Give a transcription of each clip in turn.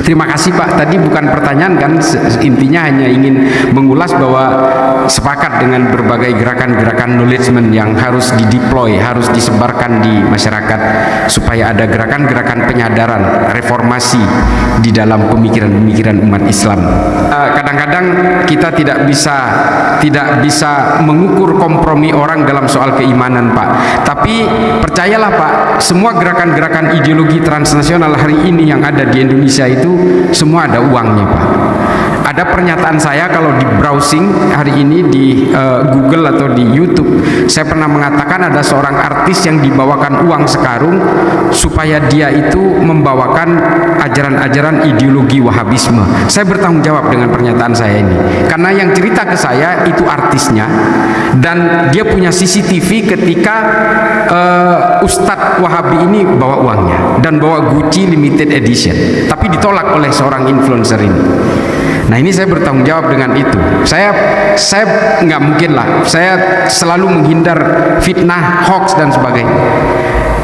Terima kasih Pak, tadi bukan pertanyaan kan, intinya hanya ingin mengulas bahwa sepakat dengan berbagai gerakan-gerakan knowledgement yang harus dideploy, harus disebarkan di masyarakat supaya ada gerakan-gerakan penyadaran, reformasi di dalam pemikiran-pemikiran umat Islam. Kadang-kadang kita tidak bisa mengukur kompromi orang dalam soal keimanan Pak, tapi percayalah Pak, semua gerakan-gerakan ideologi transnasional hari ini yang ada di Indonesia itu semua ada uangnya Pak. Ada pernyataan saya kalau di browsing hari ini di Google atau di YouTube, saya pernah mengatakan ada seorang artis yang dibawakan uang sekarung supaya dia itu membawakan ajaran-ajaran ideologi Wahabisme. Saya bertanggung jawab dengan pernyataan saya ini, karena yang cerita ke saya itu artisnya, dan dia punya CCTV ketika Ustadz Wahabi ini bawa uangnya dan bawa Gucci limited edition, tapi ditolak oleh seorang influencer ini. Nah ini saya bertanggung jawab dengan itu. Saya nggak mungkin lah, saya selalu menghindar fitnah, hoax dan sebagainya.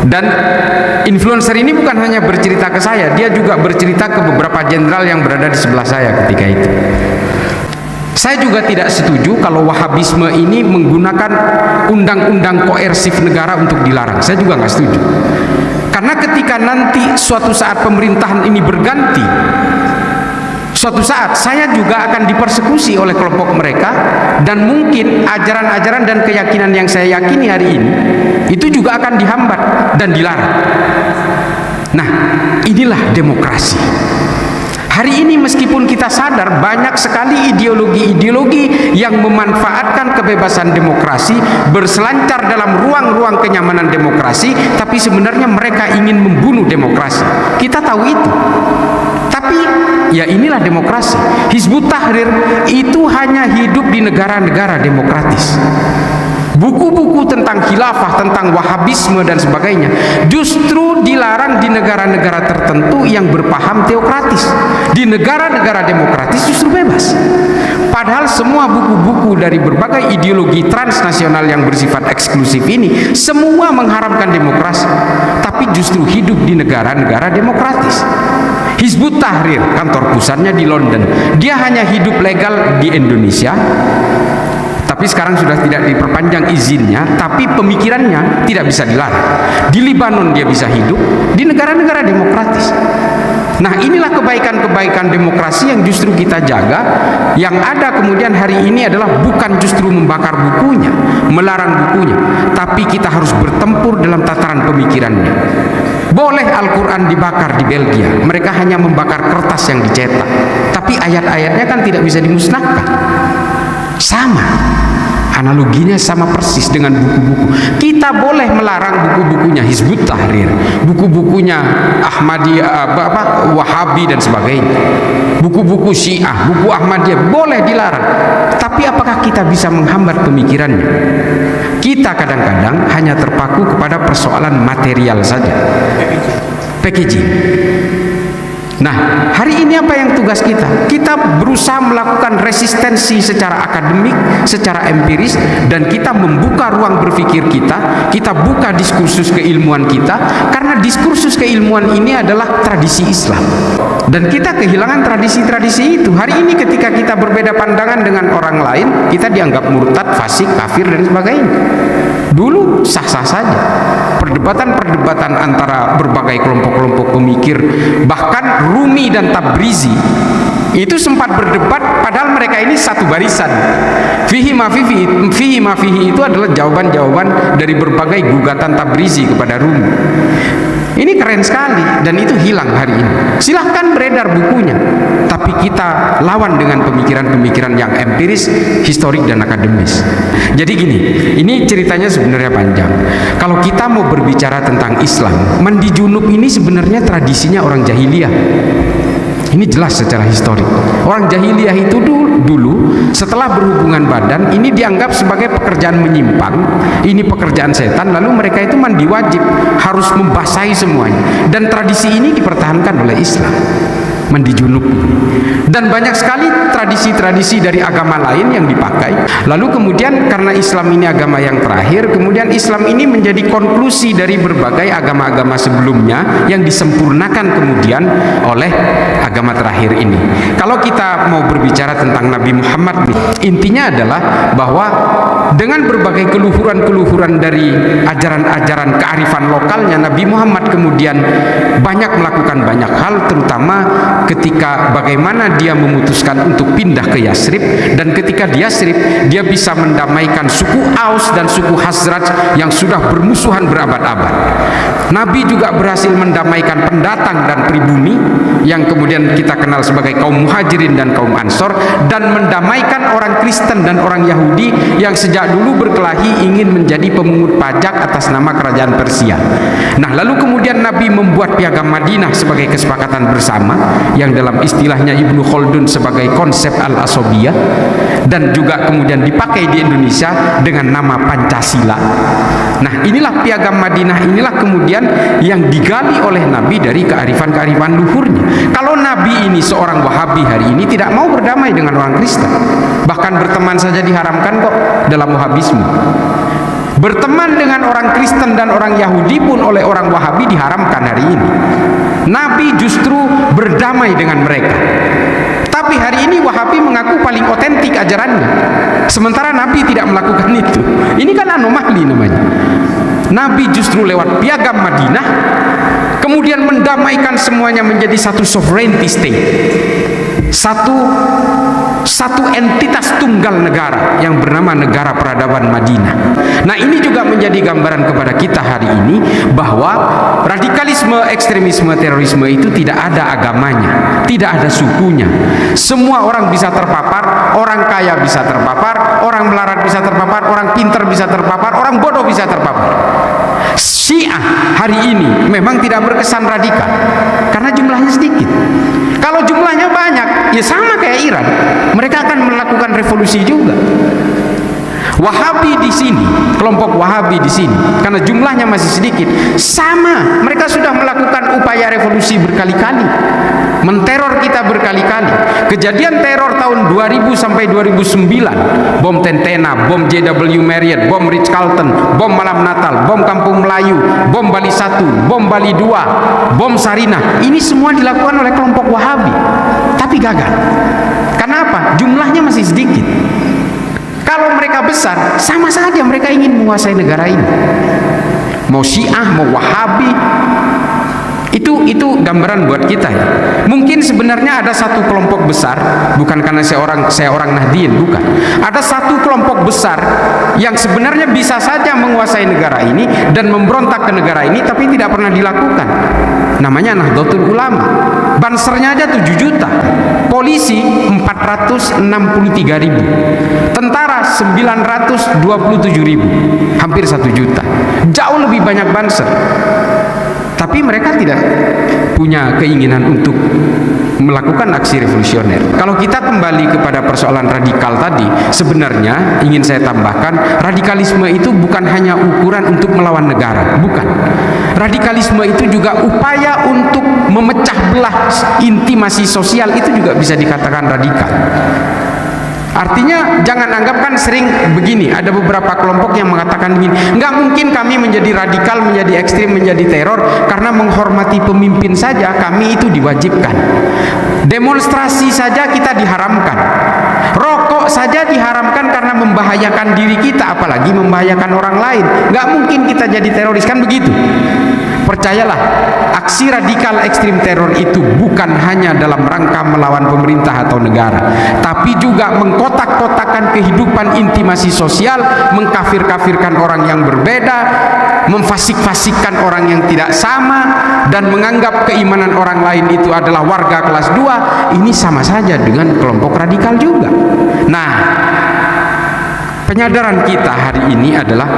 Dan influencer ini bukan hanya bercerita ke saya, dia juga bercerita ke beberapa jenderal yang berada di sebelah saya ketika itu. Saya juga tidak setuju kalau Wahabisme ini menggunakan undang-undang koersif negara untuk dilarang. Saya juga nggak setuju. Karena ketika nanti suatu saat pemerintahan ini berganti, suatu saat saya juga akan dipersekusi oleh kelompok mereka, dan mungkin ajaran-ajaran dan keyakinan yang saya yakini hari ini itu juga akan dihambat dan dilarang. Nah, inilah demokrasi. Hari ini meskipun kita sadar banyak sekali ideologi-ideologi yang memanfaatkan kebebasan demokrasi, berselancar dalam ruang-ruang kenyamanan demokrasi, tapi sebenarnya mereka ingin membunuh demokrasi. Kita tahu itu. Tapi ya inilah demokrasi. Hizbut Tahrir itu hanya hidup di negara-negara demokratis. Buku-buku tentang khilafah, tentang Wahabisme dan sebagainya justru dilarang di negara-negara tertentu yang berpaham teokratis. Di negara-negara demokratis justru bebas. Padahal semua buku-buku dari berbagai ideologi transnasional yang bersifat eksklusif ini semua mengharamkan demokrasi, tapi justru hidup di negara-negara demokratis. Hizbut Tahrir kantor pusatnya di London, dia hanya hidup legal di Indonesia, tapi sekarang sudah tidak diperpanjang izinnya, tapi pemikirannya tidak bisa dilarang. Di Libanon dia bisa hidup, di negara-negara demokratis. Nah inilah kebaikan-kebaikan demokrasi yang justru kita jaga. Yang ada kemudian hari ini adalah bukan justru membakar bukunya, melarang bukunya, tapi kita harus bertempur dalam tataran pemikirannya. Boleh Al-Quran dibakar di Belgia, mereka hanya membakar kertas yang dicetak, tapi ayat-ayatnya kan tidak bisa dimusnahkan. Sama, analoginya sama persis dengan buku-buku. Kita boleh melarang buku-bukunya Hizbut Tahrir, buku-bukunya Ahmadiyah, Wahabi dan sebagainya, buku-buku Syiah, buku Ahmadiyah boleh dilarang. Tapi apakah kita bisa menghambat pemikirannya? Kita kadang-kadang hanya terpaku kepada persoalan material saja. Packaging. Nah, hari ini apa yang tugas kita? Kita berusaha melakukan resistensi secara akademik, secara empiris, dan kita membuka ruang berpikir kita. Kita buka diskursus keilmuan kita, karena diskursus keilmuan ini adalah tradisi Islam. Dan kita kehilangan tradisi-tradisi itu. Hari ini ketika kita berbeda pandangan dengan orang lain, kita dianggap murtad, fasik, kafir, dan sebagainya. Dulu sah-sah saja. Perdebatan-perdebatan antara berbagai kelompok-kelompok pemikir, bahkan Rumi dan Tabrizi itu sempat berdebat, padahal mereka ini satu barisan. Fihi ma fihi itu adalah jawaban-jawaban dari berbagai gugatan Tabrizi kepada Rumi. Ini keren sekali, dan itu hilang hari ini. Silahkan beredar bukunya, tapi kita lawan dengan pemikiran-pemikiran yang empiris, historik, dan akademis. Jadi gini, ini ceritanya sebenarnya panjang. Kalau kita mau berbicara tentang Islam, Mandi Junub ini sebenarnya tradisinya orang jahiliyah. Ini jelas secara historik. Orang jahiliyah itu dulu setelah berhubungan badan ini dianggap sebagai pekerjaan menyimpang, ini pekerjaan setan, lalu mereka itu mandi wajib, harus membasahi semuanya. Dan tradisi ini dipertahankan oleh Islam. mandi junub. Dan banyak sekali tradisi-tradisi dari agama lain yang dipakai. Lalu kemudian karena Islam ini agama yang terakhir, kemudian Islam ini menjadi konklusi dari berbagai agama-agama sebelumnya yang disempurnakan kemudian oleh agama terakhir ini. Kalau kita mau berbicara tentang Nabi Muhammad, intinya adalah bahwa dengan berbagai keluhuran-keluhuran dari ajaran-ajaran kearifan lokalnya, Nabi Muhammad kemudian banyak melakukan banyak hal, terutama ketika bagaimana dia memutuskan untuk pindah ke Yasrib, dan ketika di Yasrib dia bisa mendamaikan suku Aus dan suku Khazraj yang sudah bermusuhan berabad-abad. Nabi juga berhasil mendamaikan pendatang dan pribumi yang kemudian kita kenal sebagai kaum Muhajirin dan kaum Ansor, dan mendamaikan orang Kristen dan orang Yahudi yang sejak dulu berkelahi ingin menjadi pemungut pajak atas nama kerajaan Persia. Nah, lalu kemudian Nabi membuat Piagam Madinah sebagai kesepakatan bersama yang dalam istilahnya Ibnu Khaldun sebagai konsep al-asobiyah, dan juga kemudian dipakai di Indonesia dengan nama Pancasila. Nah, inilah Piagam Madinah, inilah kemudian yang digali oleh Nabi dari kearifan-kearifan luhurnya. Kalau Nabi ini seorang Wahabi hari ini tidak mau berdamai dengan orang Kristen, bahkan berteman saja diharamkan kok dalam Wahabisme. Berteman dengan orang Kristen dan orang Yahudi pun oleh orang Wahabi diharamkan hari ini. Nabi justru berdamai dengan mereka. Tapi hari ini Wahabi mengaku paling otentik ajarannya, sementara Nabi tidak melakukan itu. Ini kan anomali namanya. Nabi justru lewat Piagam Madinah kemudian mendamaikan semuanya menjadi satu sovereignty state, satu entitas tunggal negara yang bernama Negara Peradaban Madinah. Nah, ini juga menjadi gambaran kepada kita hari ini bahwa radikalisme, ekstremisme, terorisme itu tidak ada agamanya, tidak ada sukunya. Semua orang bisa terpapar, orang kaya bisa terpapar, orang melarat bisa terpapar, orang pintar bisa terpapar, orang bodoh bisa terpapar. Syiah hari ini memang tidak berkesan radikal karena jumlahnya sedikit. Kalau jumlahnya banyak, ya sama kayak Iran, mereka akan melakukan revolusi juga. Wahabi di sini, kelompok Wahabi di sini, karena jumlahnya masih sedikit, sama, mereka sudah melakukan upaya revolusi berkali-kali, menteror kita berkali-kali. Kejadian teror tahun 2000 sampai 2009, bom Tentena, bom JW Marriott, bom Ritz Carlton, bom Malam Natal, bom Kampung Melayu, bom Bali 1, bom Bali 2, bom Sarinah, ini semua dilakukan oleh kelompok Wahabi, tapi gagal. Kenapa? Jumlahnya masih sedikit. Kalau mereka besar, sama saja mereka ingin menguasai negara ini. Mau Syiah, mau Wahabi, itu gambaran buat kita ya. Mungkin sebenarnya ada satu kelompok besar, bukan karena saya orang Nahdien, bukan. Ada satu kelompok besar yang sebenarnya bisa saja menguasai negara ini dan memberontak ke negara ini, tapi tidak pernah dilakukan. Namanya Nahdlatul Ulama. Bansernya aja 7 juta, polisi 463.000, tentara 927.000, hampir 1 juta. Jauh lebih banyak banser. Tapi mereka tidak punya keinginan untuk melakukan aksi revolusioner. Kalau kita kembali kepada persoalan radikal tadi, sebenarnya ingin saya tambahkan, radikalisme itu bukan hanya ukuran untuk melawan negara, bukan. Radikalisme itu juga upaya untuk memecah belah intimasi sosial, itu juga bisa dikatakan radikal. Artinya jangan anggapkan sering begini, ada beberapa kelompok yang mengatakan begini, nggak mungkin kami menjadi radikal, menjadi ekstrim, menjadi teror karena menghormati pemimpin saja kami itu diwajibkan. Demonstrasi saja kita diharamkan, rokok saja diharamkan karena membahayakan diri kita, apalagi membahayakan orang lain. Nggak mungkin kita jadi teroris, kan begitu. Percayalah, aksi radikal ekstrim teror itu bukan hanya dalam rangka melawan pemerintah atau negara, tapi juga mengkotak-kotakan kehidupan intimasi sosial, mengkafir-kafirkan orang yang berbeda, memfasik-fasikkan orang yang tidak sama, dan menganggap keimanan orang lain itu adalah warga kelas 2. Ini sama saja dengan kelompok radikal juga. Nah, penyadaran kita hari ini adalah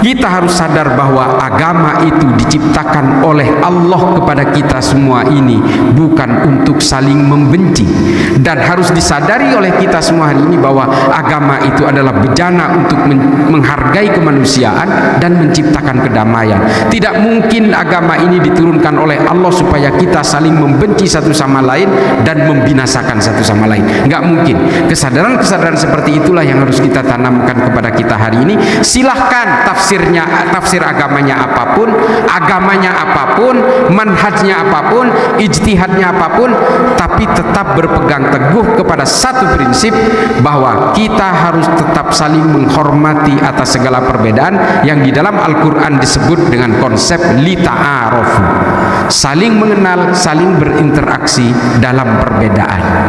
Kita harus sadar bahwa agama itu diciptakan oleh Allah kepada kita semua ini bukan untuk saling membenci, dan harus disadari oleh kita semua hari ini bahwa agama itu adalah bejana untuk menghargai kemanusiaan dan menciptakan kedamaian. Tidak mungkin agama ini diturunkan oleh Allah supaya kita saling membenci satu sama lain dan membinasakan satu sama lain. Nggak mungkin. Kesadaran-kesadaran seperti itulah yang harus kita tanamkan kepada kita hari ini. Silahkan tafsir agamanya apapun, manhajnya apapun, ijtihadnya apapun, tapi tetap berpegang teguh kepada satu prinsip, bahwa kita harus tetap saling menghormati atas segala perbedaan yang di dalam Al-Quran disebut dengan konsep lita'arofu, saling mengenal, saling berinteraksi dalam perbedaan.